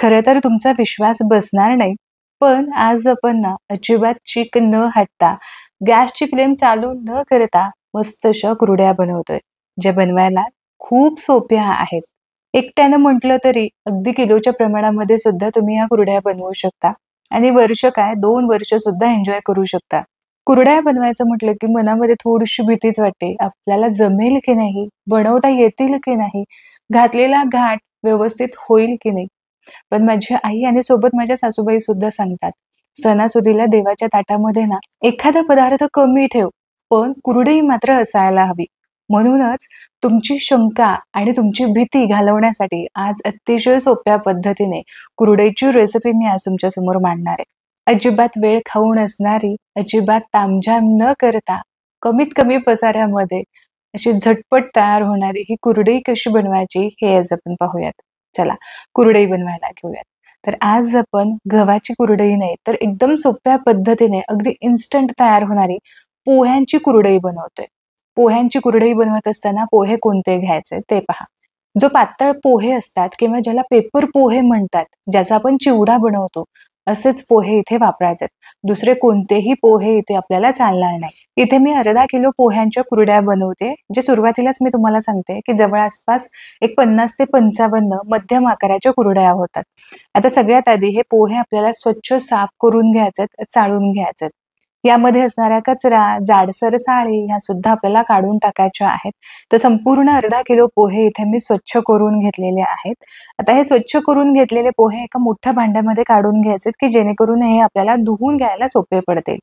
खरं तर तुमचा विश्वास बसणार नाही. पण आज आपण ना अजिबात चीक न हटता, गॅसची फ्लेम चालू न करता मस्त अशा कुरड्या बनवतोय. ज्या बनवायला खूप सोप्या आहेत. एकट्यानं म्हटलं तरी अगदी किलोच्या प्रमाणामध्ये सुद्धा तुम्ही ह्या कुरड्या बनवू शकता आणि वर्ष काय 2 वर्ष सुद्धा एन्जॉय करू शकता. कुरड्या बनवायचं म्हटलं की मनामध्ये थोडीशी भीतीच वाटते. आपल्याला जमेल की नाही? बनवता येतील की नाही? घातलेला घाट व्यवस्थित होईल की नाही? पण माझी आई आणि सोबत माझ्या सासूबाई सुद्धा सांगतात, सणासुदीला देवाच्या ताटामध्ये ना एखादा पदार्थ कमी ठेव, पण कुरडई मात्र असायला हवी. म्हणूनच तुमची शंका आणि तुमची भीती घालवण्यासाठी आज अतिशय सोप्या पद्धतीने कुरडईची रेसिपी मी आज तुमच्या समोर मांडणार आहे. अजिबात वेळ खाऊ नसणारी, अजिबात तामझाम न करता, कमीत कमी पसाऱ्यामध्ये अशी झटपट तयार होणारी ही कुरडई कशी बनवायची हे आज आपण पाहूयात. चला कुरडई बनवायला घेऊयात. तर आज आपण गव्हाची कुरडई नाही तर एकदम सोप्या पद्धतीने अगदी इन्स्टंट तयार होणारी पोह्यांची कुरडई बनवतोय. पोह्यांची कुरडई बनवत असताना पोहे कोणते घ्यायचे ते पहा. जो पातळ पोहे असतात किंवा ज्याला पेपर पोहे म्हणतात, ज्याचा आपण चिवडा बनवतो, असेच पोहे इथे वापरायचे. दुसरे कोणतेही पोहे इथे आपल्याला चालणार नाही. इथे मी अर्धा किलो पोह्यांच्या कुरड्या बनवते. जे सुरुवातीलाच मी तुम्हाला सांगते, की जवळ आसपास एक 50 ते 55 मध्यम आकाराच्या कुरडया होतात. आता सगळ्यात आधी हे पोहे आपल्याला स्वच्छ साफ करून घ्यायचेत, चाळून घ्यायचेत. यामध्ये असणारा कचरा, जाडसर साळी ह्या सुद्धा आपल्याला काढून टाकायच्या आहेत. तर संपूर्ण अर्धा किलो पोहे इथे मी स्वच्छ करून घेतलेले आहेत. आता हे स्वच्छ करून घेतलेले पोहे एका मोठ्या भांड्यामध्ये काढून घ्यायचेत, की जेणेकरून हे आपल्याला धुवून घ्यायला सोपे पडतील.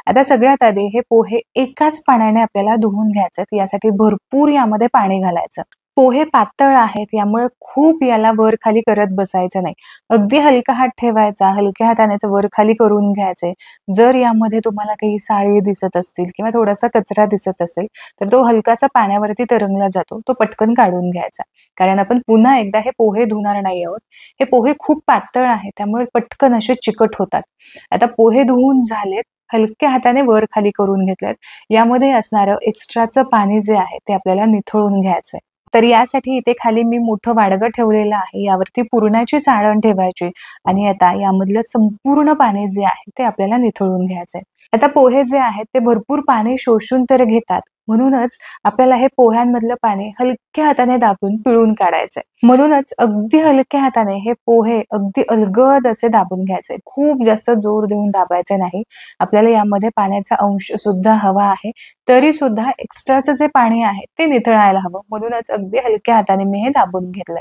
आता सगळ्यात आधी हे पोहे एकाच पाण्याने आपल्याला धुवून घ्यायचेत. यासाठी भरपूर यामध्ये पाणी घालायचं. पोहे पातळ आहेत यामुळे खूप याला वर-खाली करत बसायचं नाही. अगदी हलका हात ठेवायचा, हलक्या हाताने वर-खाली करून घ्यायचे. जर यामध्ये तुम्हाला काही साळी दिसत असतील किंवा थोडासा कचरा दिसत असेल, तर तो हलकासा पाण्यावरती तरंगला जातो. तो पटकन काढून घ्यायचा. कारण आपण पुन्हा एकदा हे पोहे धुणार नाही आहोत. हे पोहे खूप पातळ आहेत त्यामुळे पटकन असे चिकट होतात. आता पोहे धुवून झालेत. हलक्या हाताने वर-खाली करून घेतलेत. यामध्ये असणारं एक्स्ट्राचं पाणी जे आहे ते आपल्याला निथळून घ्यायचंय. तर यासाठी इथे खाली मी मोठं वाडगं ठेवलेलं आहे. यावरती पुरणाची चाळण ठेवायची आणि आता यामधलं संपूर्ण पाणी जे आहे ते आपल्याला निथळून घ्यायचंय. आता पोहे जे आहेत ते भरपूर पाणी शोषून तर घेतात. म्हणूनच आपल्याला हे पोह्यांमधलं पाणी हलक्या हाताने दाबून पिळून काढायचंय. म्हणूनच अगदी हलक्या हाताने हे पोहे अगदी अलगद असे दाबून घ्यायचे. खूप जास्त जोर देऊन दाबायचे नाही. आपल्याला यामध्ये पाण्याचा अंश सुद्धा हवा आहे. तरी सुद्धा एक्स्ट्राचं जे पाणी आहे ते निथळायला हवं. म्हणूनच अगदी हलक्या हाताने मी हे दाबून घेतलंय.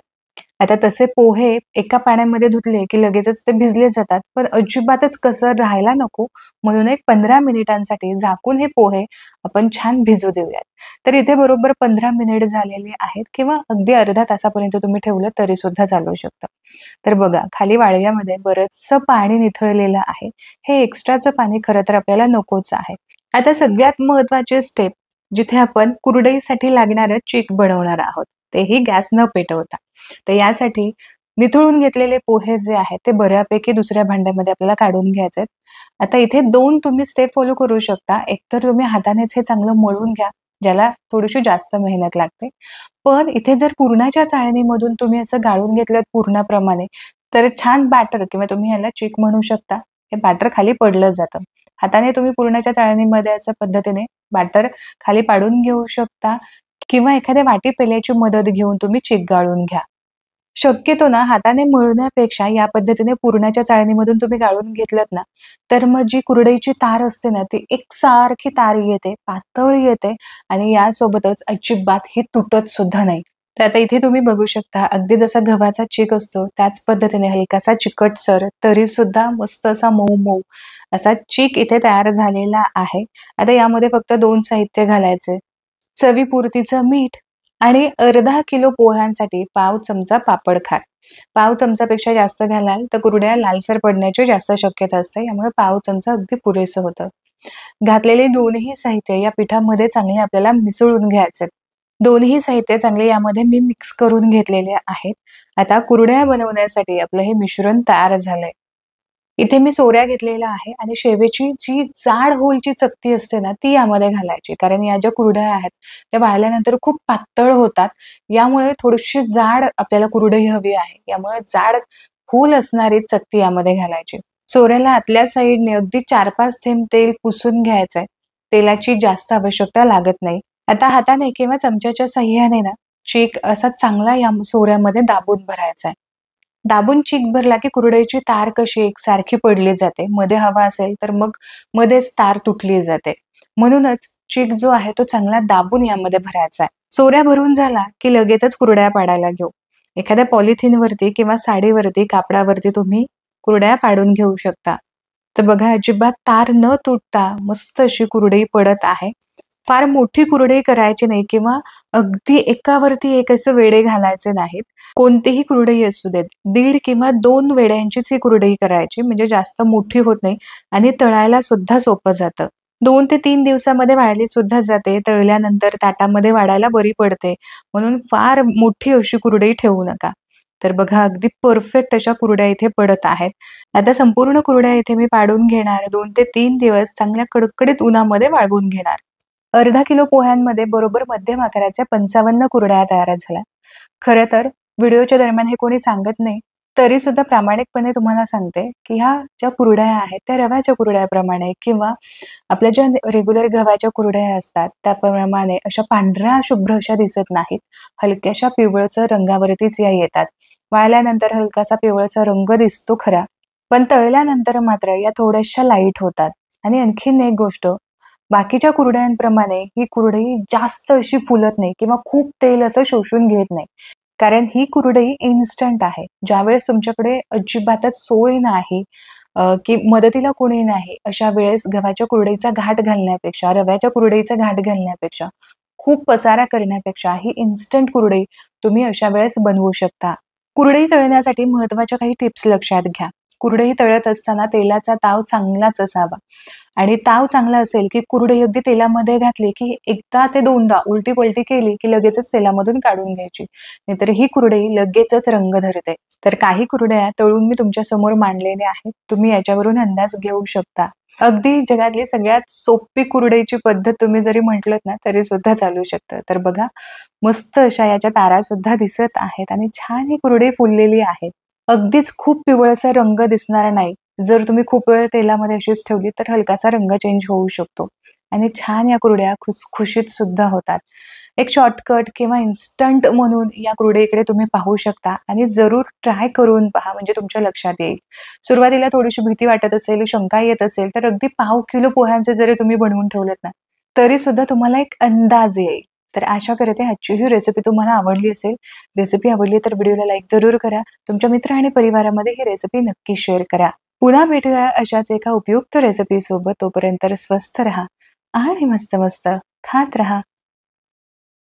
आता तसे पोहे एका पाण्यामध्ये धुतले की लगेचच ते भिजले जातात. पण अजिबातच कसर राहायला नको म्हणून एक 15 मिनिटांसाठी झाकून हे पोहे आपण छान भिजू देऊयात. तर इथे बरोबर 15 मिनिट झालेले आहेत किंवा अगदी अर्ध्या तासापर्यंत तुम्ही ठेवलं तरी सुद्धा चालू शकतं. तर बघा खाली वाळग्यामध्ये बरचसं पाणी निथळलेलं आहे. हे एक्स्ट्राचं पाणी खरं तर आपल्याला नकोच आहे. आता सगळ्यात महत्त्वाची स्टेप जिथे आपण कुरडईसाठी लागणारं चीक बनवणार आहोत. तेही गॅस न पेटवता. तर यासाठी निथळून घेतलेले पोहे जे आहेत ते बऱ्यापैकी दुसऱ्या भांड्यामध्ये आपल्याला काढून घ्यायचे. आता इथे 2 तुम्ही स्टेप फॉलो करू शकता. एकतर तुम्ही हातानेच हे चांगलं मळून घ्या, ज्याला थोडीशी जास्त मेहनत लागते. पण इथे जर पुरणाच्या चाळणीमधून तुम्ही असं गाळून घेतलं पुरणाप्रमाणे, तर छान बॅटर किंवा तुम्ही याला चीक म्हणू शकता. हे बॅटर खाली पडलं जातं. हाताने तुम्ही पुरणाच्या चाळणीमध्ये अशा पद्धतीने बॅटर खाली पाडून घेऊ शकता किंवा एखाद्या वाटी पेल्याची मदत घेऊन तुम्ही चीक गाळून घ्या. शक्यतो ना हाताने मळण्यापेक्षा या पद्धतीने पुरणाच्या चाळणीमधून तुम्ही गाळून घेतलत ना, तर मग जी कुरडईची तार असते ना, ती एकसारखी तार येते, पातळ येते आणि यासोबतच अजिबात ही तुटत सुद्धा नाही. तर आता इथे तुम्ही बघू शकता, अगदी जसा गव्हाचा चीक असतो, त्याच पद्धतीने हलकासा चिकटसर, तरी सुद्धा मस्त असा मऊ-मऊ असा चीक इथे तयार झालेला आहे. आता यामध्ये फक्त 2 साहित्य घालायचे. चवीपुरतीचं मीठ आणि अर्धा किलो पोह्यांसाठी पाव चमचा पापड खार. पाव चमचापेक्षा जास्त घालाल तर कुरड्या लालसर पडण्याची जास्त शक्यता असते. यामुळे पाव चमचा अगदी पुरेसं होतं. घातलेले दोन्ही साहित्य या पिठामध्ये चांगले आपल्याला मिसळून घ्यायचे. दोन्ही साहित्य चांगले यामध्ये मी मिक्स करून घेतलेले आहेत. आता कुरड्या बनवण्यासाठी आपलं हे मिश्रण तयार झालंय. इथे मी सोऱ्या घेतलेल्या आहे आणि शेवेची जी जाड होलची चकती असते ना, ती यामध्ये घालायची. कारण या ज्या कुरडया आहेत, त्या वाळल्यानंतर खूप पातळ होतात. यामुळे थोडीशी जाड आपल्याला कुरडई हवी आहे. यामुळे जाड खोल असणारी चकती यामध्ये घालायची. सोऱ्याला आतल्या साईडने अगदी 4-5 थेंब तेल पुसून घ्यायचंय. तेलाची जास्त आवश्यकता लागत नाही. आता हाताने किंवा चमच्याच्या साहाय्याने ना चीक असा चांगला या सोऱ्यामध्ये दाबून भरायचा आहे. दाबून चीक भरला की कुरडईची तार कशी एकसारखी पडली जाते. मध्ये हवा असेल तर मग मध्येच तार तुटली जाते. म्हणूनच चीक जो आहे तो चांगला दाबून यामध्ये भरायचा आहे. सोऱ्या भरून झाला की लगेचच कुरडया पाडायला घेऊ. एखाद्या पॉलिथिनवरती किंवा साडीवरती, कापडावरती तुम्ही कुरडया पाडून घेऊ शकता. तर बघा अजिबात तार न तुटता मस्त अशी कुरडई पडत आहे. फार मोठी कुरडई करायची नाही किंवा अगदी एकावरती एक असं वेडे घालायचे नाहीत. कोणतीही कुरडई असू देत, 1.5 किंवा 2 वेड्यांचीच ही कुरडई करायची म्हणजे जास्त मोठी होत नाही आणि तळायला सुद्धा सोपं जातं. 2 ते 3 दिवसामध्ये वाळली सुद्धा जाते. तळल्यानंतर ताटामध्ये वाढायला बरी पडते. म्हणून फार मोठी अशी कुरडई ठेवू नका. तर बघा अगदी परफेक्ट अशा कुरड्या इथे पडत आहेत. आता संपूर्ण कुरड्या इथे मी पाडून घेणार. 2 ते 3 दिवस चांगल्या कडकडीत उन्हामध्ये वाळवून घेणार. अर्धा किलो पोह्यांमध्ये बरोबर मध्यम आकाराच्या 55 कुरडया तयार झाल्या. खरं तर व्हिडिओच्या दरम्यान हे कोणी सांगत नाही. तरी सुद्धा प्रामाणिकपणे तुम्हाला सांगते, की ह्या ज्या कुरडया आहेत त्या रव्याच्या कुरड्याप्रमाणे किंवा आपल्या ज्या रेग्युलर गव्हाच्या कुरडया असतात त्याप्रमाणे अशा पांढऱ्या शुभ्र अशा दिसत नाहीत. हलक्याशा पिवळसर रंगावरतीच या येतात. वाळल्यानंतर हलकासा पिवळसर रंग दिसतो खरा, पण तळल्यानंतर मात्र या थोड्याशा लाईट होतात. आणि आणखीन एक गोष्ट, बाकीच्या कुरडयांप्रमाणे ही कुरडई जास्त अशी फुलत नाही किंवा खूप तेल असं शोषून घेत नाही. कारण ही कुरडई इन्स्टंट आहे. ज्यावेळेस तुमच्याकडे अजिबातच सोय नाही की मदतीला कोणी नाही, अशा वेळेस गव्हाच्या कुरडईचा घाट घालण्यापेक्षा, रव्याच्या कुरडईचा घाट घालण्यापेक्षा, खूप पसारा करण्यापेक्षा ही इन्स्टंट कुरडई तुम्ही अशा वेळेस बनवू शकता. कुरडई तळण्यासाठी महत्त्वाच्या काही टिप्स लक्षात घ्या. कुरडई तळत असताना तेलाचा ताव चांगलाच असावा आणि ताव चांगला असेल, की कुरडई अगदी तेलामध्ये घातली, की एकदा ते दोनदा उलटी-पलटी केली, की लगेचच तेलामधून काढून घ्यायची. नाहीतर ही कुरडई लगेचच रंग धरते. तर काही कुरडया तळून मी तुमच्या समोर मांडलेल्या आहेत. तुम्ही याच्यावरून अंदाज घेऊ शकता. अगदी जगातली सगळ्यात सोपी कुरडईची पद्धत तुम्ही जरी म्हटलत ना, तरी सुद्धा चालू शकतं. तर बघा, मस्त अशा याच्या तारा सुद्धा दिसत आहेत आणि छान ही कुरडई फुललेली आहे. अगदीच खूप पिवळसर रंग दिसणारा नाही. जर तुम्ही खूप वेळ तेलामध्ये अशीच ठेवली तर हलकासा रंग चेंज होऊ शकतो आणि छान या कुरड्या खुसखुशीत सुद्धा होतात. एक शॉर्टकट किंवा इन्स्टंट म्हणून या कुरडईकडे तुम्ही पाहू शकता आणि जरूर ट्राय करून पहा म्हणजे तुमच्या लक्षात येईल. सुरुवातीला थोडीशी भीती वाटत असेल, शंका येत असेल तर अगदी पाव किलो पोह्यांचे जरी तुम्ही बनवून ठेवलेत ना, तरी सुद्धा तुम्हाला एक अंदाज येईल. तर आशा करते आजची ही रेसिपी तुम्हाला आवडली असेल. रेसिपी आवडली तर व्हिडिओला लाईक जरूर करा. तुमच्या मित्र आणि परिवारामध्ये ही रेसिपी नक्की शेअर करा. पुन्हा भेटूया अशाच एका उपयुक्त रेसिपी सोबत. तोपर्यंत स्वस्थ रहा आणि मस्त मस्त खात रहा.